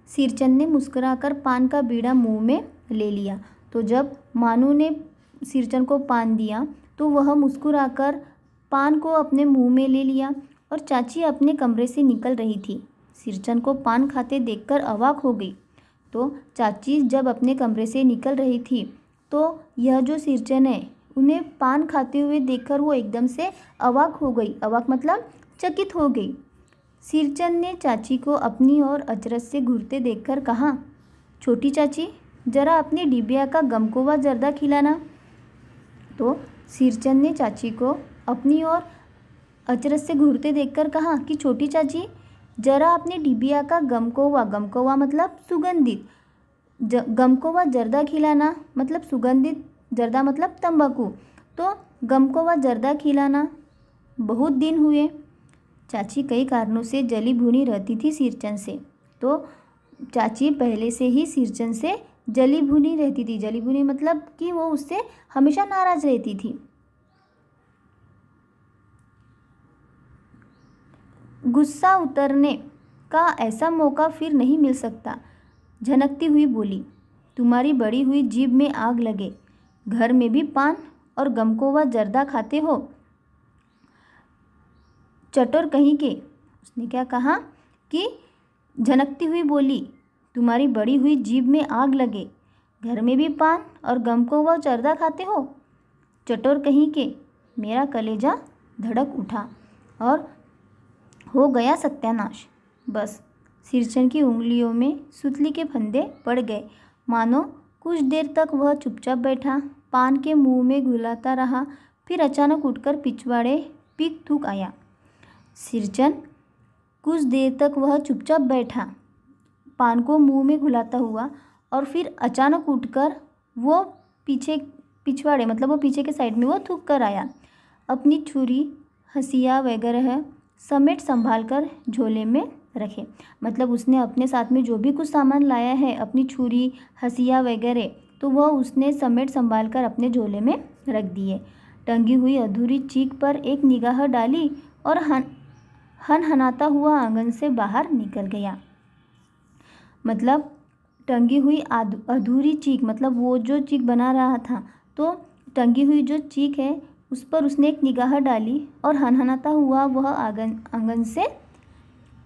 सिरचंद ने मुस्कुराकर पान का बीड़ा मुंह में ले लिया। तो जब मानू ने सिरचंद को पान दिया तो वह मुस्कुराकर पान को अपने मुंह में ले लिया और चाची अपने कमरे से निकल रही थी। सिरचंद को पान खाते देखकर अवाक हो गई। तो चाची जब अपने कमरे से निकल रही थी तो यह जो सिरचंद है उन्हें पान खाते हुए देखकर वो एकदम से अवाक हो गई। अवाक मतलब चकित हो गई। सिरचंद ने चाची को अपनी ओर अचरज से घूरते देखकर कहा, छोटी चाची, जरा अपनी डिबिया का गमकोवा जर्दा खिलाना। तो सिरचंद ने चाची को अपनी ओर अचरज से घूरते देखकर कहा कि छोटी चाची, जरा अपने डिबिया का गमकोवा मतलब सुगंधित, गमकोवा जर्दा खिलाना मतलब सुगंधित, जर्दा मतलब तंबाकू, तो गमकोवा जर्दा खिलाना। बहुत दिन हुए। चाची कई कारणों से जली भुनी रहती थी सिरचंद से। तो चाची पहले से ही सिरचंद से जली भुनी रहती थी। जली भुनी मतलब कि वो उससे हमेशा नाराज रहती थी। गुस्सा उतरने का ऐसा मौका फिर नहीं मिल सकता। झनकती हुई बोली, तुम्हारी बड़ी हुई जीभ में आग लगे, घर में भी पान और गमकोवा जर्दा खाते हो, चटोर कहीं के। उसने क्या कहा कि झनकती हुई बोली, तुम्हारी बड़ी हुई जीभ में आग लगे, घर में भी पान और गमकोवा जर्दा खाते हो, चटोर कहीं के। मेरा कलेजा धड़क उठा और हो गया सत्यानाश। बस सिरचंद की उंगलियों में सुतली के फंदे पड़ गए। मानो कुछ देर तक वह चुपचाप बैठा, पान के मुंह में घुलाता रहा। फिर अचानक उठकर पिछवाड़े पीक थूक आया। सिरचंद कुछ देर तक वह चुपचाप बैठा, पान को मुंह में घुलाता हुआ, और फिर अचानक उठकर वो पिछवाड़े मतलब वो पीछे के साइड में वो थूक कर आया। अपनी छुरी, हंसिया वगैरह समेट संभाल कर झोले में रखे। मतलब उसने अपने साथ में जो भी कुछ सामान लाया है, अपनी छुरी, हंसिया वगैरह, तो वह उसने समेट संभाल कर अपने झोले में रख दिए। टंगी हुई अधूरी चीख पर एक निगाह डाली और हनहनाता हुआ आंगन से बाहर निकल गया। मतलब टंगी हुई अधूरी चीख मतलब वो जो चीख बना रहा था, तो टंगी हुई जो चीख है उस पर उसने एक निगाह डाली और हनहनाता हुआ वह आंगन से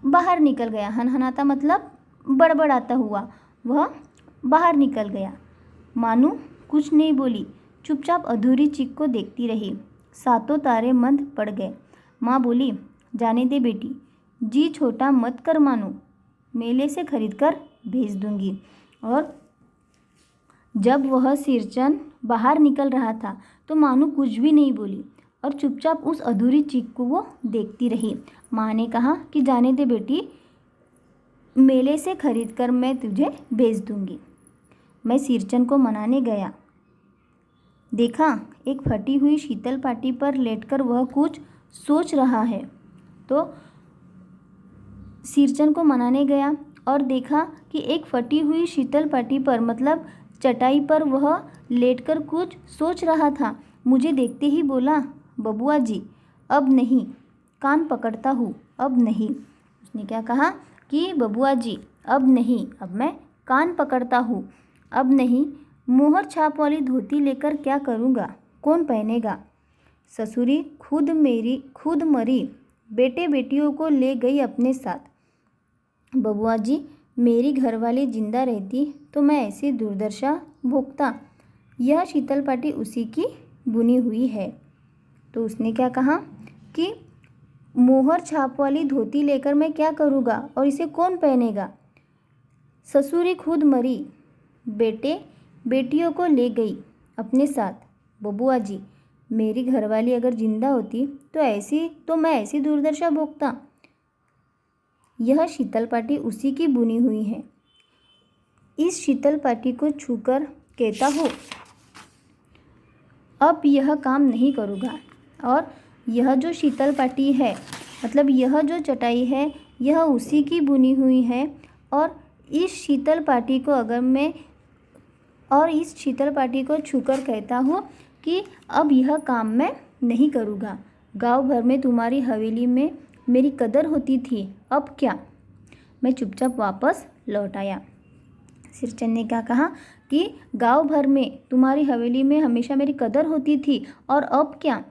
बाहर निकल गया। हनहनाता मतलब बड़बड़ाता हुआ वह बाहर निकल गया। मानू कुछ नहीं बोली, चुपचाप अधूरी चीख को देखती रही। सातों तारे मंद पड़ गए। माँ बोली, जाने दे बेटी, जी छोटा मत कर मानू, मेले से खरीद कर भेज दूंगी। और जब वह सिरचंद बाहर निकल रहा था तो मानू कुछ भी नहीं बोली और चुपचाप उस अधूरी चीख को वो देखती रही। माँ ने कहा कि जाने दे बेटी, मेले से खरीद कर मैं तुझे भेज दूंगी। मैं सिरचंद को मनाने गया, देखा एक फटी हुई शीतल पाटी पर लेटकर वह कुछ सोच रहा है। तो सिरचंद को मनाने गया और देखा कि एक फटी हुई शीतल पाटी पर मतलब चटाई पर वह लेटकर कुछ सोच रहा था। मुझे देखते ही बोला, बबुआ जी अब नहीं, कान पकड़ता हूँ, अब नहीं। उसने क्या कहा कि बबुआ जी अब नहीं, अब मैं कान पकड़ता हूँ, अब नहीं। मोहर छाप वाली धोती लेकर क्या करूँगा, कौन पहनेगा। ससुरी खुद मरी, बेटे बेटियों को ले गई अपने साथ। बबुआ जी, मेरी घरवाली जिंदा रहती तो मैं ऐसी दुर्दशा भोगता। यह शीतल पाटी उसी की बुनी हुई है। तो उसने क्या कहा कि मोहर छाप वाली धोती लेकर मैं क्या करूँगा और इसे कौन पहनेगा। ससुरी खुद मरी, बेटे बेटियों को ले गई अपने साथ। बबुआ जी, मेरी घरवाली अगर जिंदा होती तो मैं ऐसी दुर्दशा भोगता। यह शीतल पाटी उसी की बुनी हुई है। इस शीतल पाटी को छूकर कहता हूँ अब यह काम नहीं करूँगा। और यह जो शीतल पाटी है मतलब यह जो चटाई है यह उसी की बुनी हुई है। और इस शीतल पाटी को छूकर कहता हूँ कि अब यह काम मैं नहीं करूँगा। गांव भर में तुम्हारी हवेली में मेरी कदर होती थी, अब क्या। मैं चुपचाप वापस लौट आया। सिरचंद ने क्या कहा कि गांव भर में तुम्हारी हवेली में हमेशा मेरी कदर होती थी और अब क्या,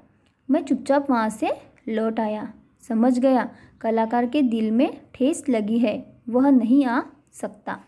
मैं चुपचाप वहाँ से लौट आया। समझ गया, कलाकार के दिल में ठेस लगी है, वह नहीं आ सकता।